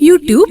YouTube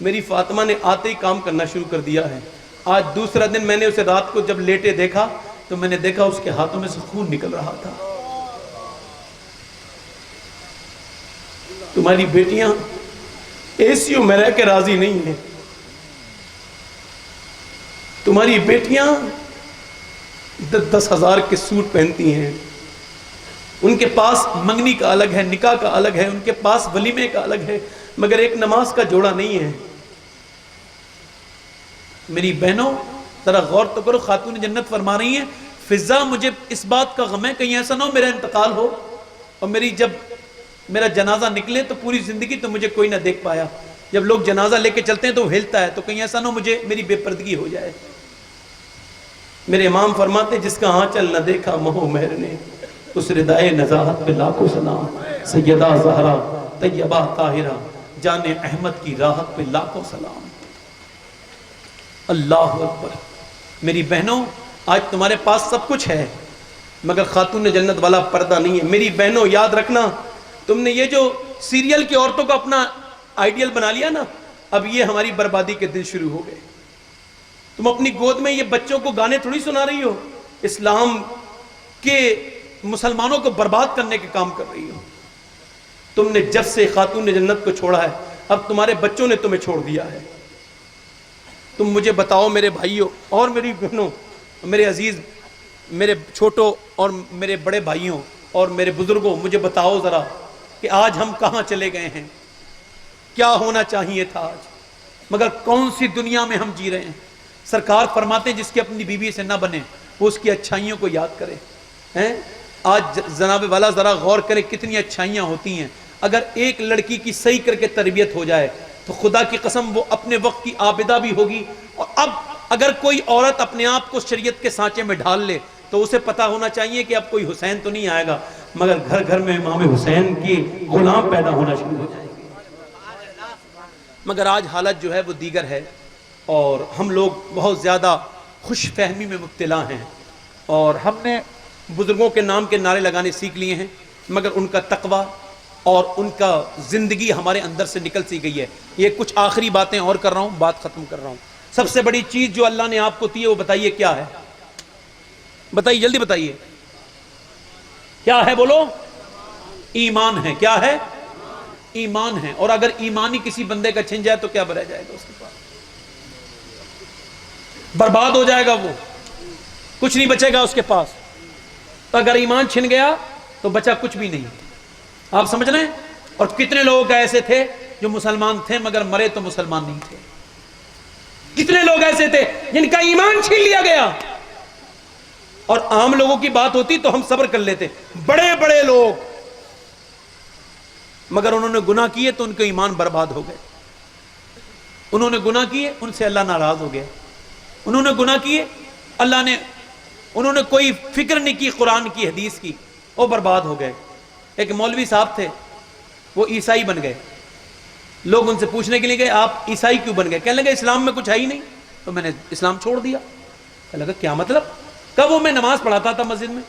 میری فاطمہ نے آتے ہی کام کرنا شروع کر دیا ہے. آج دوسرا دن میں نے اسے رات کو جب لیٹے دیکھا تو میں نے دیکھا اس کے ہاتھوں میں سے خون نکل رہا تھا. تمہاری بیٹیاں اے سی یو میں رہ کے راضی نہیں ہیں. تمہاری بیٹیاں 10,000 کے سوٹ پہنتی ہیں. ان کے پاس منگنی کا الگ ہے, نکاح کا الگ ہے, ان کے پاس ولیمے کا الگ ہے, مگر ایک نماز کا جوڑا نہیں ہے. میری بہنوں ذرا غور تو کرو. خاتون جنت فرما رہی ہیں فضا مجھے اس بات کا غم ہے کہیں ایسا نہ ہو میرا انتقال ہو اور جب میرا جنازہ نکلے تو پوری زندگی تو مجھے کوئی نہ دیکھ پایا. جب لوگ جنازہ لے کے چلتے ہیں تو وہ ہلتا ہے, تو کہیں ایسا نہ ہو مجھے میری بے پردگی ہو جائے. میرے امام فرماتے جس کا آنچل نہ دیکھا مہو مہر نے, اس ردائے نزاہت پہ لاکھوں سلام. سیدہ زہرا طیبہ طاہرہ جان احمد کی راحت پہ لاکھوں سلام. اللہ اکبر. میری بہنوں آج تمہارے پاس سب کچھ ہے مگر خاتون جنت والا پردہ نہیں ہے. میری بہنوں یاد رکھنا, تم نے یہ جو سیریل کی عورتوں کو اپنا آئیڈیل بنا لیا نا, اب یہ ہماری بربادی کے دن شروع ہو گئے. تم اپنی گود میں یہ بچوں کو گانے تھوڑی سنا رہی ہو, اسلام کے مسلمانوں کو برباد کرنے کے کام کر رہی ہو. تم نے جب سے خاتون جنت کو چھوڑا ہے اب تمہارے بچوں نے تمہیں چھوڑ دیا ہے. تم مجھے بتاؤ میرے بھائیوں اور میری بہنوں, میرے عزیز, میرے چھوٹوں اور میرے بڑے بھائیوں اور میرے بزرگوں, مجھے بتاؤ ذرا کہ آج ہم کہاں چلے گئے ہیں؟ کیا ہونا چاہیے تھا آج, مگر کون سی دنیا میں ہم جی رہے ہیں. سرکار فرماتے ہیں جس کی اپنی بیوی سے نہ بنے وہ اس کی اچھائیوں کو یاد کرے. آج جناب والا ذرا غور کرے کتنی اچھائیاں ہوتی ہیں. اگر ایک لڑکی کی صحیح کر کے تربیت ہو جائے تو خدا کی قسم وہ اپنے وقت کی عابدہ بھی ہوگی. اور اب اگر کوئی عورت اپنے آپ کو شریعت کے سانچے میں ڈھال لے تو اسے پتا ہونا چاہیے کہ اب کوئی حسین تو نہیں آئے گا, مگر گھر گھر میں امام حسین کی غلام پیدا ہونا شروع ہو جائے گے. مگر آج حالت جو ہے وہ دیگر ہے اور ہم لوگ بہت زیادہ خوش فہمی میں مبتلا ہیں اور ہم نے بزرگوں کے نام کے نعرے لگانے سیکھ لیے ہیں مگر ان کا تقویٰ اور ان کا زندگی ہمارے اندر سے نکل سی گئی ہے. یہ کچھ آخری باتیں اور کر رہا ہوں, بات ختم کر رہا ہوں. سب سے بڑی چیز جو اللہ نے آپ کو دی ہے وہ بتائیے کیا ہے؟ بتائیے, جلدی بتائیے کیا ہے؟ بولو. ایمان ہے. کیا ہے؟ ایمان ہے. اور اگر ایمان ہی کسی بندے کا چھن جائے تو کیا رہ جائے گا اس کے پاس؟ برباد ہو جائے گا, وہ کچھ نہیں بچے گا اس کے پاس. تو اگر ایمان چھن گیا تو بچا کچھ بھی نہیں. آپ سمجھ رہے ہیں؟ اور کتنے لوگ ایسے تھے جو مسلمان تھے مگر مرے تو مسلمان نہیں تھے. کتنے لوگ ایسے تھے جن کا ایمان چھین لیا گیا. اور عام لوگوں کی بات ہوتی تو ہم صبر کر لیتے, بڑے بڑے لوگ مگر انہوں نے گناہ کیے تو ان کے ایمان برباد ہو گئے. انہوں نے گناہ کیے, ان سے اللہ ناراض ہو گیا. انہوں نے گناہ کیے, انہوں نے کوئی فکر نہیں کی قرآن کی حدیث کی, وہ برباد ہو گئے. ایک مولوی صاحب تھے, وہ عیسائی بن گئے. لوگ ان سے پوچھنے کے لیے گئے آپ عیسائی کیوں بن گئے؟ کہنے لگے اسلام میں کچھ ہے ہی نہیں تو میں نے اسلام چھوڑ دیا. کہنے لگا کیا مطلب؟ کہا وہ میں نماز پڑھاتا تھا مسجد میں.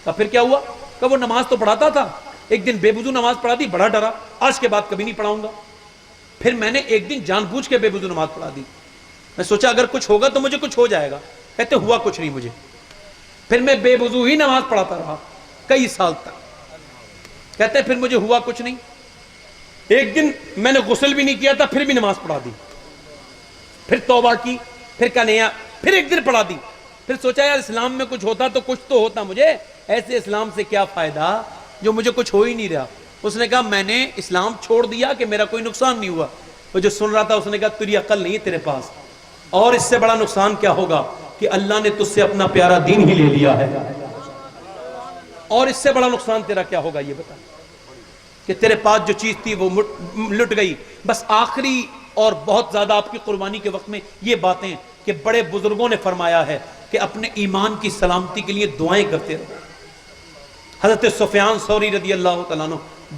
کہا پھر کیا ہوا؟ کہا وہ نماز تو پڑھاتا تھا, ایک دن بے وضو نماز پڑھا دی, بڑا ڈرا, آج کے بعد کبھی نہیں پڑھاؤں گا. پھر میں نے ایک دن جان بوجھ کے بے وضو نماز پڑھا دی. میں سوچا اگر کچھ ہوگا تو مجھے کچھ ہو جائے گا. کہتے ہوا کچھ نہیں مجھے. پھر میں بے وضو ہی نماز پڑھاتا رہا کئی سال تک. کہتے پھر مجھے ہوا کچھ نہیں. ایک دن میں نے غسل بھی نہیں کیا تھا پھر بھی نماز پڑھا دی. پھر توبہ کی, پھر کہا نہیں, پھر ایک دن پڑھا دی. پھر سوچا یار اسلام میں کچھ ہوتا تو کچھ تو ہوتا مجھے, ایسے اسلام سے کیا فائدہ جو مجھے کچھ ہو ہی نہیں رہا. اس نے کہا میں نے اسلام چھوڑ دیا کہ میرا کوئی نقصان نہیں ہوا. وہ جو سن رہا تھا اس نے کہا تیری عقل نہیں ہے تیرے پاس, اور اس سے بڑا نقصان کیا ہوگا کہ اللہ نے تجھ سے اپنا پیارا دین ہی لے لیا ہے. اور اس سے بڑا نقصان تیرا کیا ہوگا یہ بتا کہ تیرے پاس جو چیز تھی وہ لٹ گئی. بس آخری اور بہت زیادہ آپ کی قربانی کے وقت میں یہ باتیں کہ بڑے بزرگوں نے فرمایا ہے کہ اپنے ایمان کی سلامتی کے لیے دعائیں کرتے رہو. حضرت سفیان ثوری رضی اللہ تعالیٰ عنہ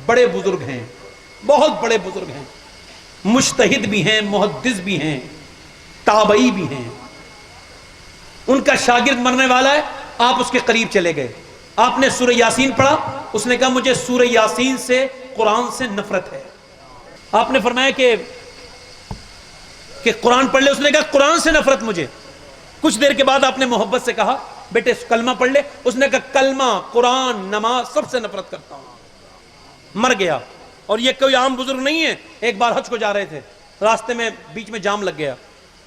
بڑے بزرگ ہیں, بہت بڑے بزرگ ہیں, مجتہد بھی ہیں, محدث بھی ہیں, تابعی بھی ہیں. ان کا شاگرد مرنے والا ہے, آپ اس کے قریب چلے گئے, آپ نے سورہ یاسین پڑھا, اس نے کہا مجھے سورہ یاسین سے قرآن سے نفرت ہے. آپ نے فرمایا کہ کہ قرآن پڑھ لے. اس نے کہا قرآن سے نفرت مجھے. کچھ دیر کے بعد آپ نے محبت سے کہا بیٹے کلمہ پڑھ لے. اس نے کہا کلمہ، قرآن، نماز سب سے نفرت کرتا ہوں. مر گیا. اور یہ کوئی عام بزرگ نہیں ہے. ایک بار حج کو جا رہے تھے, راستے میں بیچ میں جام لگ گیا.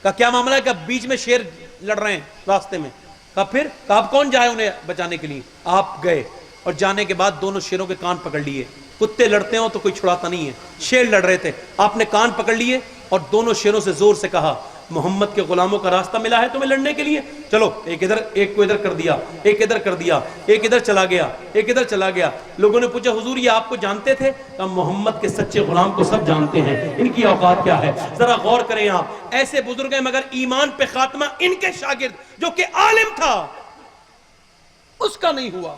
کہا کیا معاملہ ہے؟ کہا بیچ میں شیر لڑ رہے ہیں راستے میں. کہا پھر؟ کہا آپ کون جائے انہیں بچانے کے لیے؟ آپ گئے. اور جانے کے بعد دونوں شیروں کے کان پکڑ لیے. کتے لڑتے ہوں تو کوئی چھڑاتا نہیں ہے, شیر لڑ رہے تھے, آپ نے کان پکڑ لیے اور دونوں شیروں سے زور سے کہا محمد کے غلاموں کا راستہ ملا ہے تمہیں لڑنے کے لیے, چلو. ایک ادھر, ایک کو ادھر کر دیا, ایک ادھر کر دیا, ایک ادھر چلا گیا, ایک ادھر چلا گیا. لوگوں نے پوچھا حضور یہ آپ کو جانتے تھے؟ کہا محمد کے سچے غلام کو سب جانتے ہیں, ان کی اوقات کیا ہے. ذرا غور کریں آپ, ایسے بزرگ ہیں مگر ایمان پہ خاتمہ ان کے شاگرد جو کہ عالم تھا اس کا نہیں ہوا.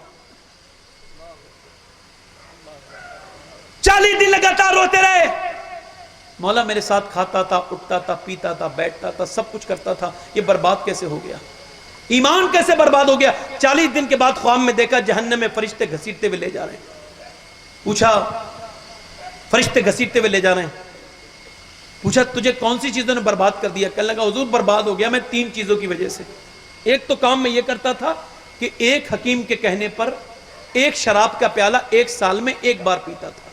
40 دن لگاتار روتے رہے. مولا میرے ساتھ کھاتا تھا, اٹھتا تھا, پیتا تھا, بیٹھتا تھا, سب کچھ کرتا تھا, یہ برباد کیسے ہو گیا؟ ایمان کیسے برباد ہو گیا؟ 40 دن کے بعد خواب میں دیکھا جہنم میں فرشتے گھسیٹتے ہوئے لے جا رہے ہیں. پوچھا فرشتے گھسیٹتے ہوئے لے جا رہے ہیں. پوچھا تجھے کون سی چیزوں نے برباد کر دیا؟ کہنے لگا حضور برباد ہو گیا میں 3 چیزوں کی وجہ سے. ایک تو کام میں یہ کرتا تھا کہ ایک حکیم کے کہنے پر ایک شراب کا پیالہ 1 سال میں 1 بار پیتا تھا.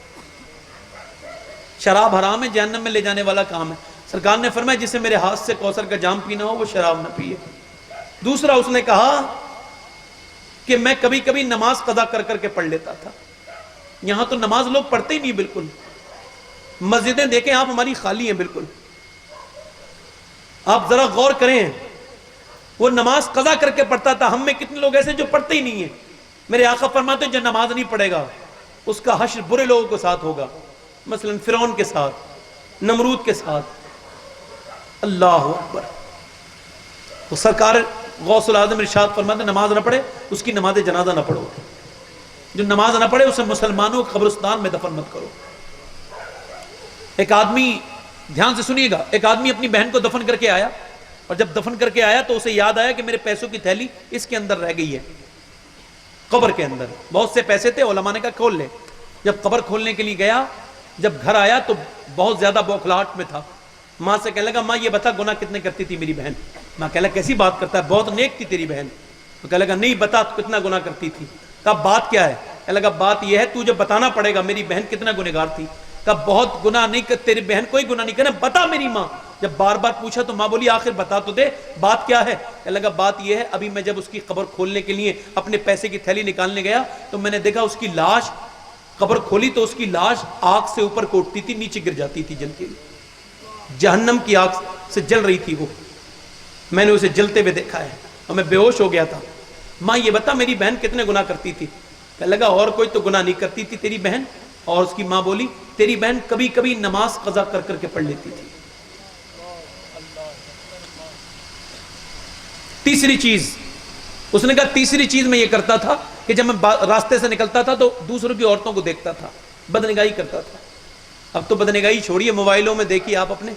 شراب حرام ہے, جہنم میں لے جانے والا کام ہے. سرکار نے فرمایا جسے میرے ہاتھ سے کوثر کا جام پینا ہو وہ شراب نہ پیے. دوسرا اس نے کہا کہ میں کبھی کبھی نماز قضا کر کر کے پڑھ لیتا تھا. یہاں تو نماز لوگ پڑھتے ہی نہیں بالکل. مسجدیں دیکھیں آپ ہماری خالی ہیں بالکل. آپ ذرا غور کریں, وہ نماز قضا کر کے پڑھتا تھا. ہم میں کتنے لوگ ایسے جو پڑھتے ہی نہیں ہیں. میرے آقا فرماتے ہیں جو نماز نہیں پڑھے گا اس کا حشر برے لوگوں کے ساتھ ہوگا, مثلا فرعون کے ساتھ, نمرود کے ساتھ. اللہ اکبر. تو سرکار غوث العظم ارشاد فرماتے ہیں نماز نہ پڑھے اس کی نماز جنازہ نہ پڑھو. جو نماز نہ پڑھے اسے مسلمانوں کے قبرستان میں دفن مت کرو. ایک آدمی, دھیان سے سنیے گا, ایک آدمی اپنی بہن کو دفن کر کے آیا, اور جب دفن کر کے آیا تو اسے یاد آیا کہ میرے پیسوں کی تھیلی اس کے اندر رہ گئی ہے, قبر کے اندر. بہت سے پیسے تھے, علماء نے کہا کھول لے. جب قبر کھولنے کے لیے گیا, جب گھر آیا تو بہت زیادہ بوکھلاہٹ میں تھا. ماں سے کہنے لگا ماں یہ بتا گناہ کتنے کرتی تھی میری بہن؟ ماں کہنے لگا کیسی بات کرتا ہے, بہت نیک تھی تیری بہن. تو کہنے لگا نہیں بتا کتنا گناہ کرتی تھی. کہا بات کیا ہے؟ کہنے لگا بات یہ ہے تجھے بتانا پڑے گا میری بہن کتنا گنہگار تھی. کہا بہت گناہ نہیں, تیری بہن کوئی گناہ نہیں کرنا, بتا میری ماں. جب بار بار پوچھا تو ماں بولی آخر بتا تو دے بات کیا ہے. کہنے لگا بات یہ ہے ابھی میں جب اس کی قبر کھولنے کے لیے اپنے پیسے کی تھیلی نکالنے گیا تو میں نے دیکھا اس کی لاش, قبر کھولی تو اس کی لاش آگ سے اوپر کوٹتی تھی, نیچے گر جاتی تھی جل کے. جہنم کی آگ سے جل رہی تھی وہ. میں نے اسے جلتے ہوئے دیکھا ہے اور میں بے ہوش ہو گیا تھا. ماں یہ بتا میری بہن کتنے گناہ کرتی تھی؟ کہنے لگا اور کوئی تو گناہ نہیں کرتی تھی تیری بہن. اور اس کی ماں بولی تیری بہن کبھی کبھی نماز قضا کر کر کے پڑھ لیتی تھی. تیسری چیز اس نے کہا تیسری چیز میں یہ کرتا تھا کہ جب میں راستے سے نکلتا تھا تو دوسروں کی عورتوں کو دیکھتا تھا, بدنگاہی کرتا تھا. اب تو بدنگاہی چھوڑیے, موبائلوں میں دیکھیے آپ اپنے.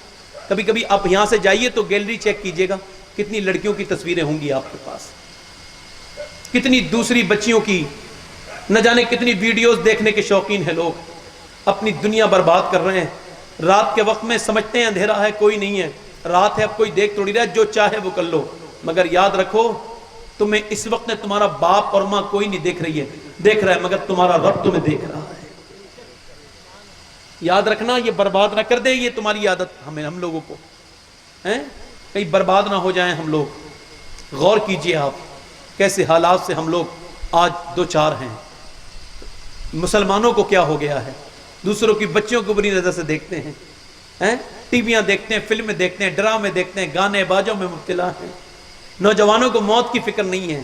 کبھی کبھی آپ یہاں سے جائیے تو گیلری چیک کیجئے گا, کتنی لڑکیوں کی تصویریں ہوں گی آپ کے پاس, کتنی دوسری بچیوں کی, نہ جانے کتنی ویڈیوز دیکھنے کے شوقین ہیں لوگ. اپنی دنیا برباد کر رہے ہیں. رات کے وقت میں سمجھتے ہیں اندھیرا ہے کوئی نہیں ہے, رات ہے اب کوئی دیکھ توڑی رہا ہے, جو چاہے وہ کر لو. مگر یاد رکھو تمہیں اس وقت نے تمہارا باپ اور ماں کوئی نہیں دیکھ رہی ہے, دیکھ رہا ہے مگر تمہارا رب تمہیں دیکھ رہا ہے. یاد رکھنا, یہ برباد نہ کر دے یہ تمہاری عادت ہم لوگوں کو, کہیں برباد نہ ہو جائیں ہم لوگ. غور کیجئے آپ کیسے حالات سے ہم لوگ آج دو چار ہیں. مسلمانوں کو کیا ہو گیا ہے, دوسروں کی بچیوں کو بری نظر سے دیکھتے ہیں, ٹی ویاں دیکھتے ہیں, فلمیں دیکھتے ہیں, ڈرامے دیکھتے ہیں, گانے بازوں میں مبتلا ہیں. نوجوانوں کو موت کی فکر نہیں ہے,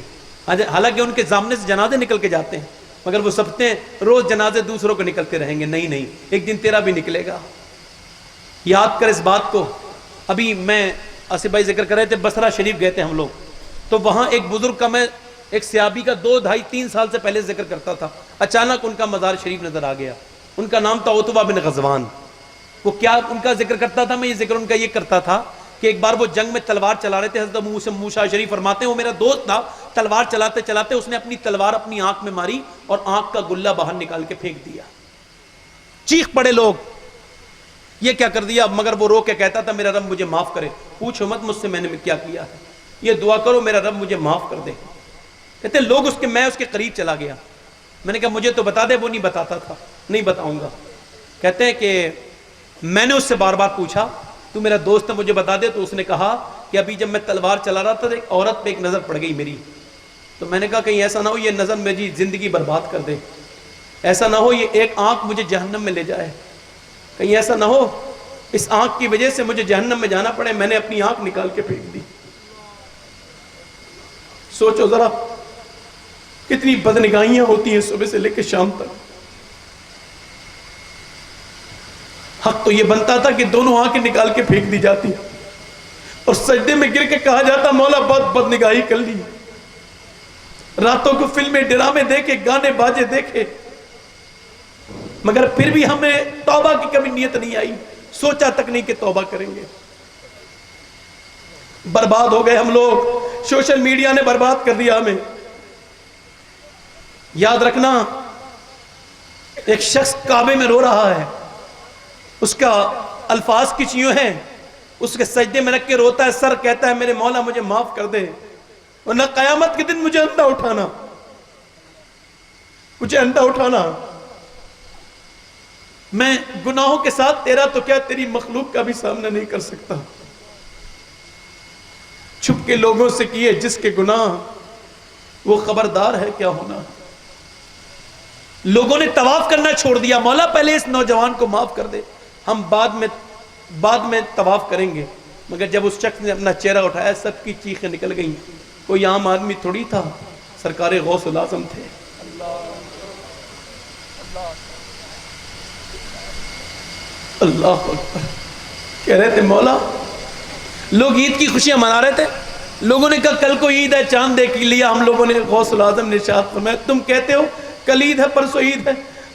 حالانکہ ان کے سامنے سے جنازے نکل کے جاتے ہیں مگر وہ سمجھتے ہیں روز جنازے دوسروں کو نکلتے رہیں گے. نہیں نہیں, ایک دن تیرا بھی نکلے گا. یاد کر اس بات کو. ابھی میں آصف بھائی ذکر کر رہے تھے, بصرہ شریف گئے تھے ہم لوگ, تو وہاں ایک بزرگ کا میں ایک صحابی کا 2 ڈھائی 3 سال سے پہلے ذکر کرتا تھا. اچانک ان کا مزار شریف نظر آ گیا. ان کا نام تھا عتبہ بن غزوان. وہ کیا ان کا ذکر کرتا تھا, میں یہ ذکر ان کا یہ کرتا تھا کہ ایک بار وہ جنگ میں تلوار چلا رہے تھے. حضرت موسیٰ شریف فرماتے ہیں وہ میرا دوست تھا, تلوار چلاتے چلاتے اس نے اپنی تلوار اپنی آنکھ میں ماری اور آنکھ کا گلہ باہر نکال کے پھینک دیا. چیخ پڑے لوگ, یہ کیا کر دیا، مگر وہ رو کے کہتا تھا میرا رب مجھے معاف کرے، پوچھو مت مجھ سے میں نے کیا کیا ہے، یہ دعا کرو میرا رب مجھے معاف کر دے۔ کہتے ہیں لوگ میں اس کے قریب چلا گیا، میں نے کہا مجھے تو بتا دے، وہ نہیں بتاتا تھا، نہیں بتاؤں گا۔ کہتے ہیں کہ میں نے اس سے بار بار پوچھا تو میرا دوست ہے مجھے بتا دے، تو اس نے کہا کہ ابھی جب میں تلوار چلا رہا تھا ایک عورت پہ ایک نظر پڑ گئی میری، تو میں نے کہا کہیں ایسا نہ ہو یہ نظر میری زندگی برباد کر دے، ایسا نہ ہو یہ ایک آنکھ مجھے جہنم میں لے جائے، کہیں ایسا نہ ہو اس آنکھ کی وجہ سے مجھے جہنم میں جانا پڑے۔ میں نے اپنی آنکھ نکال کے پھینک دی۔ سوچو ذرا کتنی بدنگاہیاں ہوتی ہیں صبح سے لے کے شام تک۔ حق تو یہ بنتا تھا کہ دونوں آنکھیں نکال کے پھینک دی جاتی اور سجدے میں گر کے کہا جاتا مولا بہت بدنگاہی کر لی، راتوں کو فلمیں ڈرامے دیکھے، گانے باجے دیکھے، مگر پھر بھی ہمیں توبہ کی کبھی نیت نہیں آئی، سوچا تک نہیں کہ توبہ کریں گے۔ برباد ہو گئے ہم لوگ، سوشل میڈیا نے برباد کر دیا ہمیں۔ یاد رکھنا ایک شخص کعبے میں رو رہا ہے، اس کا الفاظ کچھ یوں ہیں، اس کے سجدے میں رکھ کے روتا ہے، سر کہتا ہے میرے مولا مجھے معاف کر دے، ورنہ قیامت کے دن مجھے اندھا اٹھانا، مجھے اندھا اٹھانا، میں گناہوں کے ساتھ تیرا تو کیا تیری مخلوق کا بھی سامنا نہیں کر سکتا۔ چھپ کے لوگوں سے کیے جس کے گناہ وہ خبردار ہے کیا ہونا۔ لوگوں نے طواف کرنا چھوڑ دیا، مولا پہلے اس نوجوان کو معاف کر دے، ہم بعد میں طواف کریں گے، مگر جب اس شخص نے اپنا چہرہ اٹھایا سب کی چیخیں نکل گئیں، کوئی عام آدمی تھوڑی تھا، سرکار غوث الاعظم تھے۔ اللہ اکبر، کہہ رہے تھے مولا، لوگ عید کی خوشیاں منا رہے تھے، لوگوں نے کہا کل کو عید ہے، چاند دیکھ لیا، ہم لوگوں نے غوث الاعظم نے ارشاد فرمایا تم کہتے ہو کل عید ہے پرسوں عید ہے،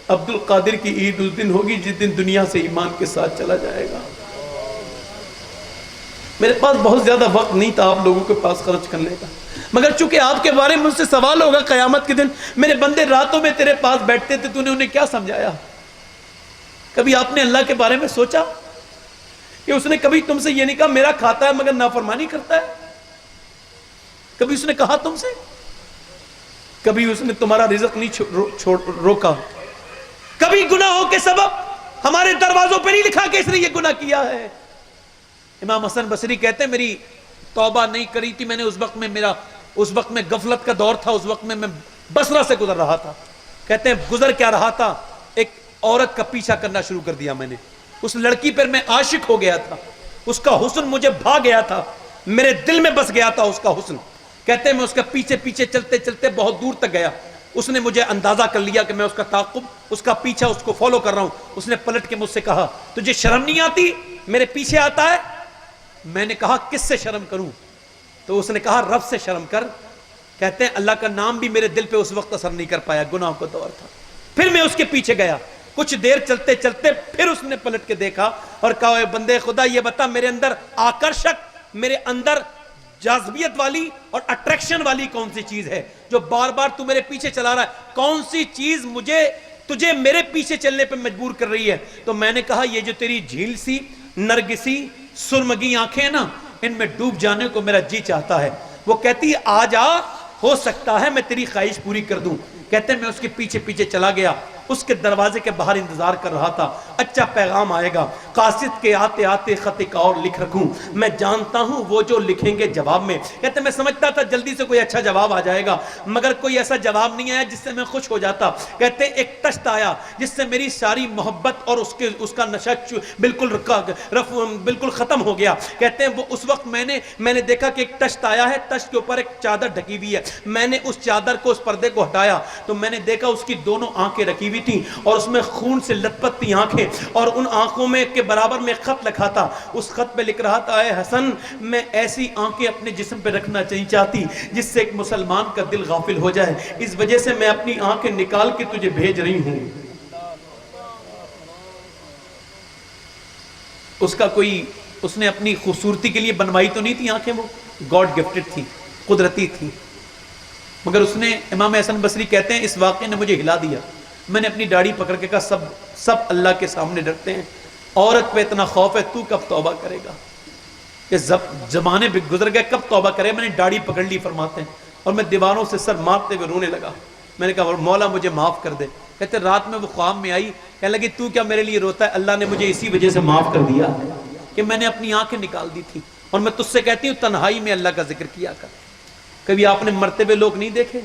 عبد القادر کی عید اس دن ہوگی جس دن دنیا سے ایمان کے ساتھ چلا جائے گا۔ میرے پاس بہت زیادہ وقت نہیں تھا آپ لوگوں کے پاس خرچ کرنے کا، مگر چونکہ آپ کے بارے میں مجھ سے سوال ہوگا قیامت کے دن، میرے بندے راتوں میں تیرے پاس بیٹھتے تھے، تو نے انہیں کیا سمجھایا؟ کبھی آپ نے اللہ کے بارے میں سوچا کہ اس نے کبھی تم سے یہ نہیں کہا میرا کھاتا ہے مگر نافرمانی کرتا ہے؟ کبھی اس نے کہا تم سے؟ کبھی اس نے تمہارا رزق نہیں روکا؟ کبھی گناہوں کے سبب ہمارے دروازوں پہ نہیں لکھا کہ اس نے یہ گناہ کیا ہے؟ امام حسن بصری کہتے ہیں میری توبہ نہیں کری تھی میں نے، اس وقت میں غفلت کا دور تھا، اس وقت میں بصرہ سے گزر رہا تھا، کہتے ہیں گزر کیا رہا تھا، ایک عورت کا پیچھا کرنا شروع کر دیا میں نے، اس لڑکی پر میں عاشق ہو گیا تھا، اس کا حسن مجھے بھا گیا تھا، میرے دل میں بس گیا تھا اس کا حسن، کہتے ہیں میں اس کا پیچھے پیچھے چلتے چلتے بہت دور تک گیا، اس نے مجھے اندازہ کر لیا کہ میں اس کا تعاقب، اس کا پیچھا، اس کو فالو کر رہا ہوں، اس نے پلٹ کے مجھ سے کہا تجھے شرم نہیں آتی میرے پیچھے آتا ہے؟ میں نے کہا کس سے شرم کروں؟ تو اس نے کہا رب سے شرم کر۔ کہتے ہیں اللہ کا نام بھی میرے دل پہ اس وقت اثر نہیں کر پایا، گناہ کا دور تھا، پھر میں اس کے پیچھے گیا، کچھ دیر چلتے چلتے پھر اس نے پلٹ کے دیکھا اور کہا اے بندے خدا یہ بتا میرے اندر آکرشک، میرے اندر جاذبیت والی اور اٹریکشن والی کون سی چیز ہے جو بار بار تو میرے پیچھے چلا رہا ہے؟ کون سی چیز تجھے میرے پیچھے چلنے پہ مجبور کر رہی ہے؟ تو میں نے کہا یہ جو تیری جھیل سی نرگسی سرمگی آنکھیں ہیں نا، ان میں ڈوب جانے کو میرا جی چاہتا ہے۔ وہ کہتی ہے آ جا، ہو سکتا ہے میں تیری خواہش پوری کر دوں۔ کہتے ہیں میں اس کے پیچھے پیچھے چلا گیا، اس کے دروازے کے باہر انتظار کر رہا تھا، اچھا پیغام آئے گا، قاصد کے آتے آتے خط ایک اور لکھ رکھوں، میں جانتا ہوں وہ جو لکھیں گے جواب میں۔ کہتے ہیں میں سمجھتا تھا جلدی سے کوئی اچھا جواب آ جائے گا، مگر کوئی ایسا جواب نہیں آیا جس سے میں خوش ہو جاتا۔ کہتے ہیں ایک تشت آیا جس سے میری ساری محبت اور اس کا نشہ بالکل ختم ہو گیا۔ کہتے ہیں وہ اس وقت میں نے دیکھا کہ ایک تشت آیا ہے، تشت کے اوپر ایک چادر ڈھکی ہوئی ہے، میں نے اس چادر کو، اس پردے کو ہٹایا تو میں نے دیکھا اس کی دونوں آنکھیں رکھی ہوئی تھیں اور اس میں خون سے لت پت تھی آنکھیں، اور ان آنکھوں میں کے برابر میں خط لکھا تھا، اس خط پہ لکھ رہا تھا اے حسن میں ایسی آنکھیں اپنے جسم پہ رکھنا نہیں چاہتی جس سے ایک مسلمان کا دل غافل ہو جائے، اس وجہ سے میں اپنی آنکھیں نکال کے تجھے بھیج رہی ہوں۔ اس نے اپنی خوبصورتی کے لیے بنوائی تو نہیں تھی آنکھیں، وہ گاڈ گفٹڈ تھی، قدرتی تھی، مگر اس نے، امام حسن بصری کہتے ہیں اس واقعے نے مجھے ہلا دیا، میں نے اپنی داڑھی پکڑ کے کہا سب اللہ کے سامنے ڈرتے ہیں، عورت پہ اتنا خوف ہے، تو کب توبہ کرے گا؟ کہ زمانے بھی گزر گئے، کب توبہ کرے؟ میں نے داڑھی پکڑ لی فرماتے ہیں، اور میں دیواروں سے سر مارتے ہوئے رونے لگا۔ میں نے کہا مولا مجھے معاف کر دے۔ کہتے رات میں وہ خواب میں آئی، کہنے لگی تو کیا میرے لیے روتا ہے؟ اللہ نے مجھے اسی وجہ سے معاف کر دیا کہ میں نے اپنی آنکھیں نکال دی تھی، اور میں تجھ سے کہتی ہوں تنہائی میں اللہ کا ذکر کیا کر۔ کبھی آپ نے مرتے ہوئے لوگ نہیں دیکھے؟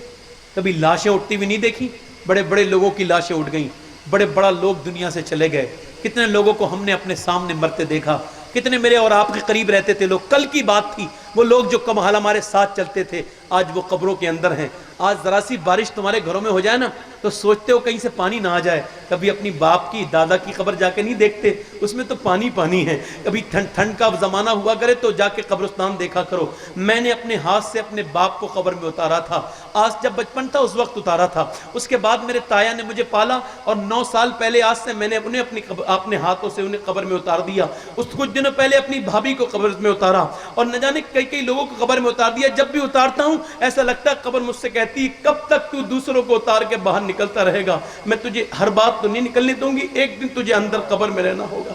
کبھی لاشیں اٹھتی ہوئی نہیں دیکھی؟ بڑے بڑے لوگوں کی لاشیں اٹھ گئیں، بڑے بڑا لوگ دنیا سے چلے گئے، کتنے لوگوں کو ہم نے اپنے سامنے مرتے دیکھا، کتنے میرے اور آپ کے قریب رہتے تھے لوگ۔ کل کی بات تھی، وہ لوگ جو کم حال ہمارے ساتھ چلتے تھے آج وہ قبروں کے اندر ہیں۔ آج ذرا سی بارش تمہارے گھروں میں ہو جائے نا تو سوچتے ہو کہیں سے پانی نہ آ جائے۔ کبھی اپنی باپ کی دادا کی قبر جا کے نہیں دیکھتے، اس میں تو پانی پانی ہے۔ کبھی ٹھنڈ کا زمانہ ہوا کرے تو جا کے قبرستان دیکھا کرو۔ میں نے اپنے ہاتھ سے اپنے باپ کو قبر میں اتارا تھا، آج جب بچپن تھا اس وقت اتارا تھا۔ اس کے بعد میرے تایا نے مجھے پالا، اور 9 سال پہلے آج سے میں نے انہیں اپنے ہاتھوں سے انہیں قبر میں اتار دیا۔ اس کچھ دنوں پہلے اپنی بھابھی کو قبر میں اتارا، اور نہ جانے کئی لوگوں کو قبر میں اتار دیا۔ جب بھی اتارتا ہوں ایسا لگتا ہے قبر مجھ سے کہتی کب تک تو دوسروں کو اتار کے باہر نکلتا رہے گا؟ میں تجھے ہر بات تو نہیں نکلنے دوں گی، ایک دن تجھے اندر قبر میں رہنا ہوگا۔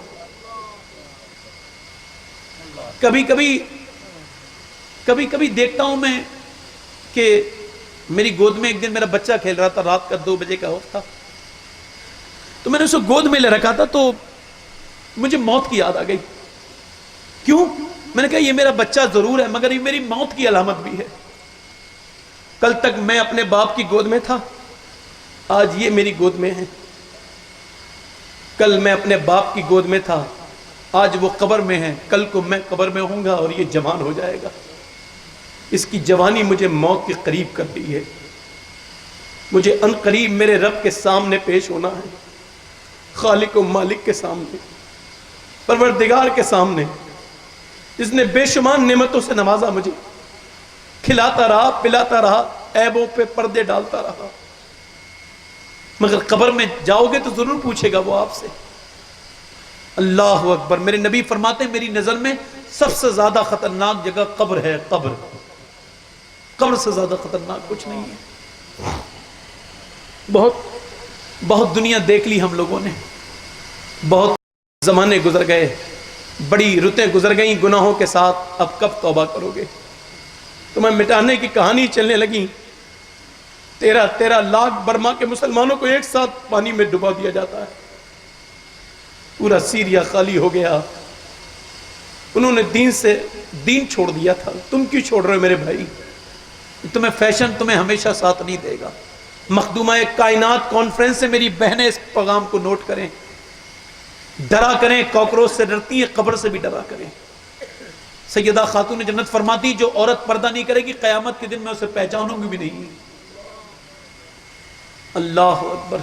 کبھی کبھی دیکھتا ہوں میں کہ میری گود میں ایک دن میرا بچہ کھیل رہا تھا، رات کا 2 بجے کا وقت تھا، تو میں نے اسے گود میں لے رکھا تھا، تو مجھے موت کی یاد آ گئی۔ کیوں؟ میں نے کہا یہ میرا بچہ ضرور ہے مگر یہ میری موت کی علامت بھی ہے۔ کل تک میں اپنے باپ کی گود میں تھا، آج یہ میری گود میں ہے۔ کل میں اپنے باپ کی گود میں تھا، آج وہ قبر میں ہے، کل کو میں قبر میں ہوں گا اور یہ جوان ہو جائے گا۔ اس کی جوانی مجھے موت کے قریب کر دی ہے۔ مجھے ان قریب میرے رب کے سامنے پیش ہونا ہے، خالق و مالک کے سامنے، پروردگار کے سامنے، جس نے بے شمار نعمتوں سے نوازا، مجھے کھلاتا رہا، پلاتا رہا، عیبوں پہ پردے ڈالتا رہا۔ مگر قبر میں جاؤ گے تو ضرور پوچھے گا وہ آپ سے۔ اللہ اکبر۔ میرے نبی فرماتے ہیں میری نظر میں سب سے زیادہ خطرناک جگہ قبر ہے۔ قبر سے زیادہ خطرناک کچھ نہیں ہے۔ بہت دنیا دیکھ لی ہم لوگوں نے، بہت زمانے گزر گئے، بڑی رتیں گزر گئیں گناہوں کے ساتھ، اب کب توبہ کرو گے؟ تمہیں مٹانے کی کہانی چلنے لگی۔ 13 لاکھ برما کے مسلمانوں کو ایک ساتھ پانی میں ڈبا دیا جاتا ہے، پورا سیریا خالی ہو گیا۔ انہوں نے دین چھوڑ دیا تھا، تم کیوں چھوڑ رہے ہو میرے بھائی؟ تمہیں فیشن تمہیں ہمیشہ ساتھ نہیں دے گا۔ مخدومہ کائنات کانفرنس سے میری بہنیں اس پیغام کو نوٹ کریں، ڈرا کریں، کاکروچ سے ڈرتی ہیں، قبر سے بھی ڈرا کریں۔ سیدہ خاتون جنت فرماتی جو عورت پردہ نہیں کرے گی قیامت کے دن میں اسے پہچانوں گی بھی نہیں۔ اللہ اکبر۔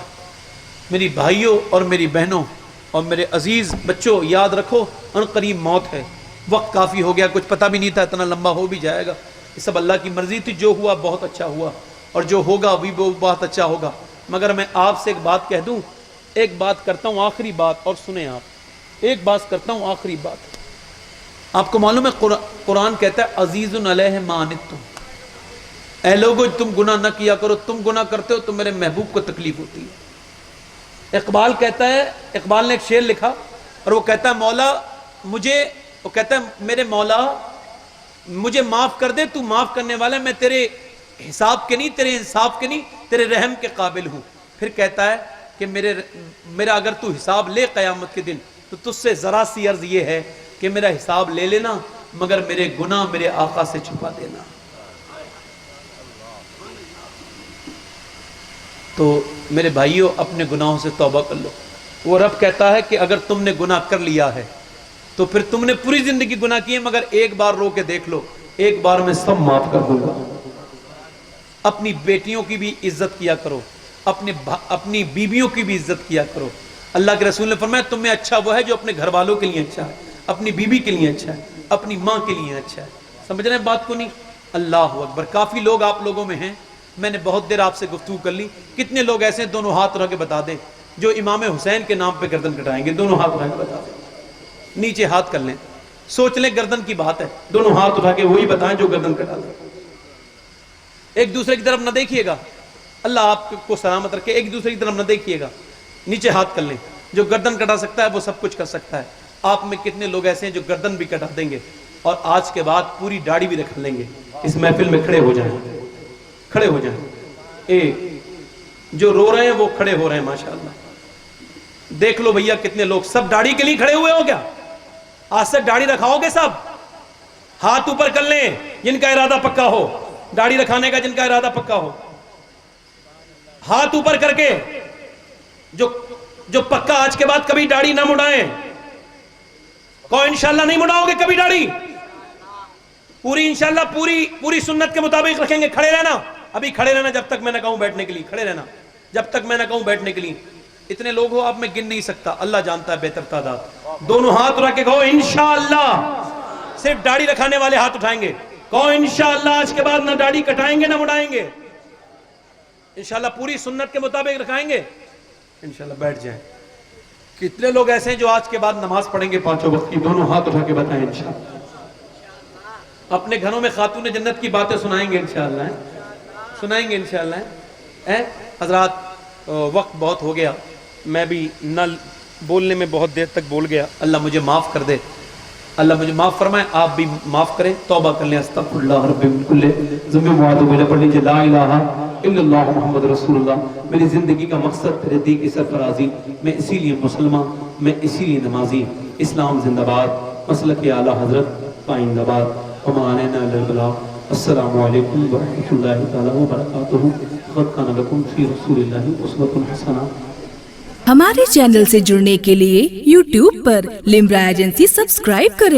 میری بھائیوں اور میری بہنوں اور میرے عزیز بچوں، یاد رکھو ان قریب موت ہے۔ وقت کافی ہو گیا، کچھ پتہ بھی نہیں تھا اتنا لمبا ہو بھی جائے گا، یہ سب اللہ کی مرضی تھی۔ جو ہوا بہت اچھا ہوا، اور جو ہوگا بھی بہت اچھا ہوگا۔ مگر میں آپ سے ایک بات کہہ دوں، ایک بات کرتا ہوں آخری بات، اور سنیں آپ، ایک بات کرتا ہوں آخری بات۔ آپ کو معلوم ہے قرآن کہتا ہے عزیز علیہ ما عنتم، اے لوگو تم گناہ نہ کیا کرو، تم گناہ کرتے ہو تو میرے محبوب کو تکلیف ہوتی ہے۔ اقبال کہتا ہے، اقبال نے ایک شعر لکھا اور وہ کہتا ہے مولا وہ کہتا ہے میرے مولا مجھے معاف کر دے، تو معاف کرنے والا، میں تیرے حساب کے نہیں، تیرے انصاف کے نہیں، تیرے رحم کے قابل ہوں۔ پھر کہتا ہے کہ میرا اگر تو حساب لے قیامت کے دن تو تجھ سے ذرا سی عرض یہ ہے کہ میرا حساب لے لینا مگر میرے گناہ میرے آقا سے چھپا دینا۔ تو میرے بھائیوں اپنے گناہوں سے توبہ کر لو۔ وہ رب کہتا ہے کہ اگر تم نے گناہ کر لیا ہے تو پھر تم نے پوری زندگی گناہ کیے، مگر ایک بار رو کے دیکھ لو، ایک بار میں سب معاف کر دوں گا۔ اپنی بیٹیوں کی بھی عزت کیا کرو، اپنی بیویوں کی بھی عزت کیا کرو۔ اللہ کے رسول نے فرمایا تم میں اچھا وہ ہے جو اپنے گھر والوں کے لیے اچھا ہے، اپنی بیوی کے لیے اچھا ہے، اپنی ماں کے لیے اچھا ہے۔ سمجھ رہے ہیں بات کو نہیں؟ اللہ اکبر۔ کافی لوگ آپ لوگوں میں ہیں، میں نے بہت دیر آپ سے گفتگو کر لی۔ کتنے لوگ ایسے ہیں دونوں ہاتھ اٹھا کے بتا دیں جو امام حسین کے نام پہ گردن کٹائیں گے؟ دونوں ہاتھ اٹھا کے بتا دیں، نیچے ہاتھ کر لیں، سوچ لیں گردن کی بات ہے، دونوں ہاتھ اٹھا کے وہی بتائیں جو گردن کٹا دیں۔ ایک دوسرے کی طرف نہ دیکھیے گا، اللہ آپ کو سلامت رکھے، ایک دوسرے کی طرف نہ دیکھیے گا، نیچے ہاتھ کر لیں۔ جو گردن کٹا سکتا ہے وہ سب کچھ کر سکتا ہے. آپ میں کتنے لوگ ایسے ہیں جو گردن بھی کٹا دیں گے اور آج کے بعد پوری داڑھی بھی رکھ لیں گے؟ اس محفل میں کھڑے ہو جائیں, کھڑے ہو جائیں. جو رو رہے ہیں وہ کھڑے ہو رہے ہیں ماشاءاللہ. دیکھ لو بھیا کتنے لوگ سب داڑھی کے لیے کھڑے ہوئے ہو کیا؟ آج سے داڑھی رکھاؤ گے سب؟ ہاتھ اوپر کر لیں جن کا ارادہ پکا ہو, داڑھی رکھانے کا جن کا ارادہ پکا ہو. ہاتھ اوپر کر کے جو پکا آج کے بعد کبھی داڑھی نہ مڑائیں. کوئی انشاءاللہ نہیں مڑاؤ گے کبھی داڑھی؟ پوری انشاءاللہ پوری سنت کے مطابق رکھیں گے. کھڑے رہنا, ابھی کھڑے رہنا جب تک میں نہ کہوں بیٹھنے کے لیے. کھڑے رہنا جب تک میں نہ کہوں بیٹھنے کے لیے. اتنے لوگ ہو آپ میں گن نہیں سکتا, اللہ جانتا ہے بہتر تعداد. دونوں ہاتھ اٹھا کے کہو انشاءاللہ. صرف داڑھی رکھانے والے ہاتھ اٹھائیں گے. کہو انشاءاللہ آج کے بعد نہ داڑھی کٹائیں گے نہ مڑائیں گے. انشاءاللہ پوری سنت کے مطابق رکھائیں گے. انشاءاللہ بیٹھ جائیں. کتنے لوگ ایسے ہیں جو آج کے بعد نماز پڑھیں گے 5 وقت کی؟ دونوں ہاتھ اٹھا کے بتائیں انشاءاللہ. اپنے گھروں میں خاتون جنت کی باتیں سنائیں گے انشاءاللہ, سنائیں گے انشاءاللہ. حضرات وقت بہت ہو گیا, میں بھی نہ بولنے میں بہت دیر تک بول گیا. اللہ مجھے معاف کر دے, اللہ مجھے معاف فرمائے, آپ بھی معاف کریں, توبہ کر لیں. استغفر اللہ رب من کل ذنب واتوب الیہ. پڑھ لیجیے لا الہ الا اللہ محمد رسول اللہ. میری زندگی کا مقصد تیرے دین کی سرفرازی. میں اسی لیے مسلمان, میں اسی لیے نمازی. اسلام زندہ باد, مسلک اعلیٰ حضرت پائندہ باد. وما علینا الا البلاغ. السلام علیکم ورحمۃ اللہ تعالی وبرکاتہ. قد کان لکم فی رسول اللہ اسوۃ حسنہ. ہمارے چینل سے جڑنے کے لیے YouTube پر لمرا ایجنسی سبسکرائب کریں.